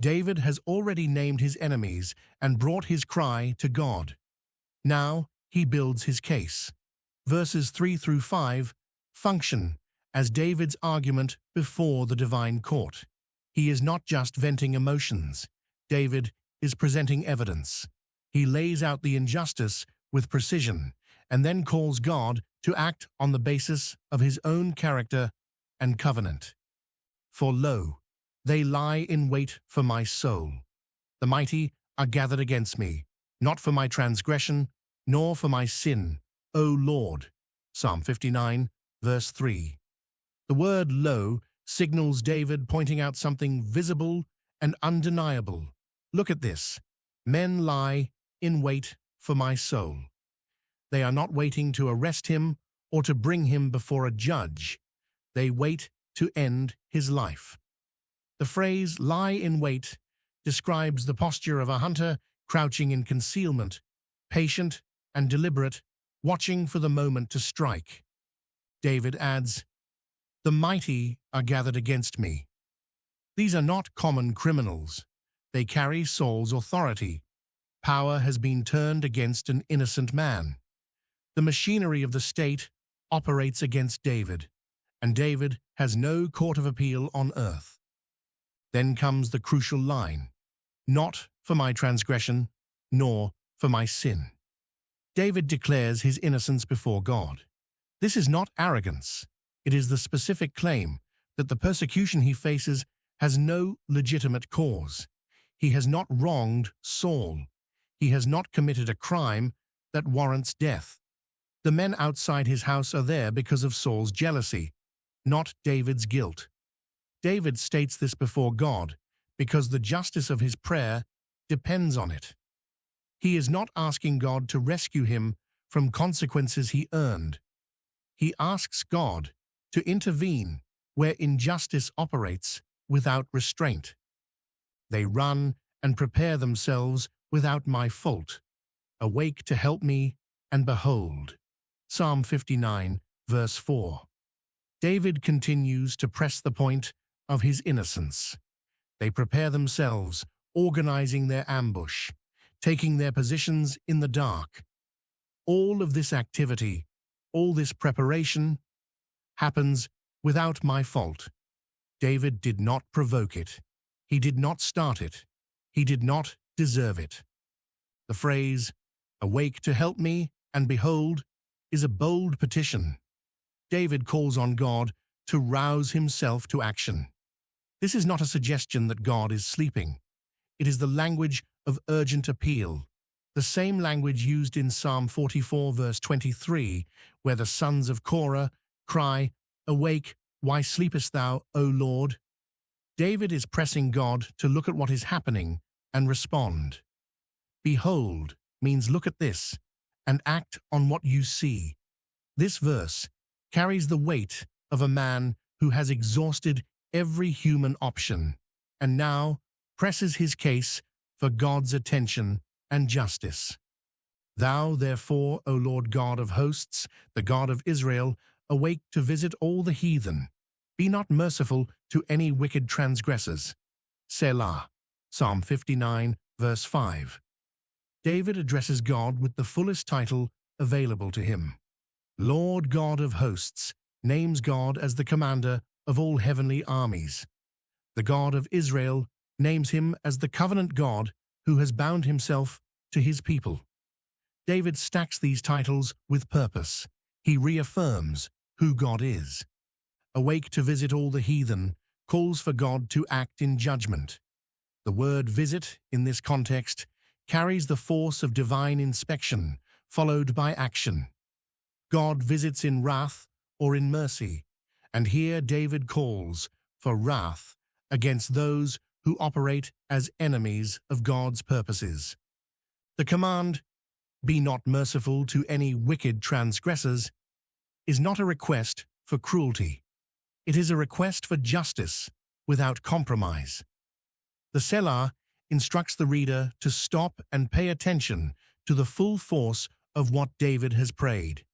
David has already named his enemies and brought his cry to God. Now he builds his case. Verses 3 through 5 function as David's argument before the divine court. He is not just venting emotions. David is presenting evidence. He lays out the injustice with precision and then calls God to act on the basis of his own character and covenant. For lo, they lie in wait for my soul. The mighty are gathered against me, not for my transgression, nor for my sin, O Lord. Psalm 59, verse 3. The word lo signals David pointing out something visible and undeniable. Look at this. Men lie in wait for my soul. They are not waiting to arrest him or to bring him before a judge. They wait to end his life. The phrase lie in wait describes the posture of a hunter crouching in concealment, patient and deliberate, watching for the moment to strike. David adds, "The mighty are gathered against me." These are not common criminals. They carry Saul's authority. Power has been turned against an innocent man. The machinery of the state operates against David, and David has no court of appeal on earth. Then comes the crucial line, "Not for my transgression, nor for my sin." David declares his innocence before God. This is not arrogance. It is the specific claim that the persecution he faces has no legitimate cause. He has not wronged Saul. He has not committed a crime that warrants death. The men outside his house are there because of Saul's jealousy, not David's guilt. David states this before God because the justice of his prayer depends on it. He is not asking God to rescue him from consequences he earned. He asks God to intervene where injustice operates without restraint. They run and prepare themselves without my fault. Awake to help me, and behold. Psalm 59, verse 4. David continues to press the point of his innocence. They prepare themselves, organizing their ambush, taking their positions in the dark. All of this activity, all this preparation, happens without my fault. David did not provoke it. He did not start it. He did not deserve it. The phrase, "Awake to help me, and behold," is a bold petition. David calls on God to rouse himself to action. This is not a suggestion that God is sleeping. It is the language of urgent appeal, the same language used in Psalm 44, verse 23, where the sons of Korah cry, "Awake, why sleepest thou, O Lord?" David is pressing God to look at what is happening and respond. Behold means look at this and act on what you see. This verse carries the weight of a man who has exhausted every human option and now presses his case for God's attention and justice. Thou, therefore, O Lord God of hosts, the God of Israel, awake to visit all the heathen. Be not merciful to any wicked transgressors. Selah. Psalm 59, verse 5. David addresses God with the fullest title available to him. Lord God of hosts names God as the commander of all heavenly armies. The God of Israel names him as the covenant God who has bound himself to his people. David stacks these titles with purpose. He reaffirms who God is. Awake to visit all the heathen calls for God to act in judgment. The word visit, in this context, carries the force of divine inspection, followed by action. God visits in wrath or in mercy, and here David calls for wrath against those who operate as enemies of God's purposes. The command, "Be not merciful to any wicked transgressors," is not a request for cruelty. It is a request for justice without compromise. The Selah instructs the reader to stop and pay attention to the full force of what David has prayed.